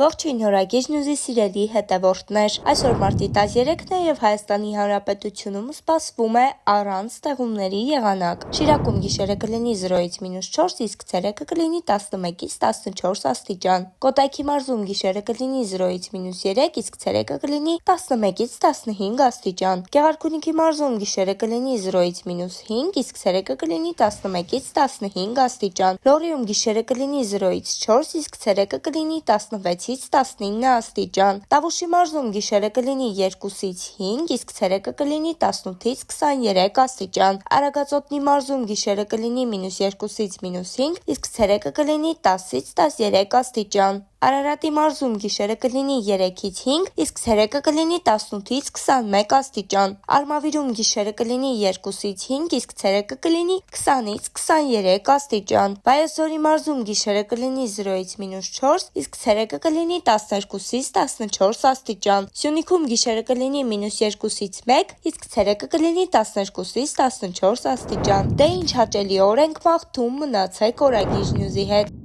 Ողջույն հորագիր նյուզի սիրելի հետևորդներ, այսօր մարտի 13-ն է և Հայաստանի Հանրապետությունում սպասվում է առանց ստեղումների եղանակ։ Շիրակում գիշերը կլինի 0-ից -4, իսկ ցերեկը կլինի 11-ից 14 աստիճան։ Կոտայքի մարզում գիշերը կլինի 0-ից -3, իսկ ցերեկը կլինի 11-ից 15 աստիճան։ Գեղարքունիքի մարզում գիշերը կլինի 0-ից -5, իսկ ցերեկը կլինի 11-ից 15 աստիճան։ Լոռիում գիշերը կլինի 0-ից 4, իսկ ցերեկը կլինի 16-ից 19 աստիճան։ Տավուշի մարզում գիշերը կլինի 2-ից 5, իսկ ցերեկը կլինի 18-ից 23 աստիճան։ Արագածոտնի մարզում գիշերը կլինի -2-ից -5, իսկ ցերեկը կլինի 10-ից 13 աստիճան։ Արարատի մարզում գիշերը կլինի 3-ից 5, իսկ ցերեկը կլինի 18-ից 21 աստիճան։ Արմավիրում գիշերը կլինի 2-ից 5, իսկ ցերեկը կլինի 20-ից 23 աստիճան։ Վայոց ձորի մարզում գիշերը կլինի 0-ից -4, իսկ ցերեկը կլինի 12-ից 14 աստիճան։ Սյունիքում գիշերը կլինի -2-ից 1, իսկ ցերեկը կլինի 12-ից 14 աստիճան։ Դե ինչ հաճելի օր ենք մաղթում, մնացեք Օրագիր նյուզի հետ։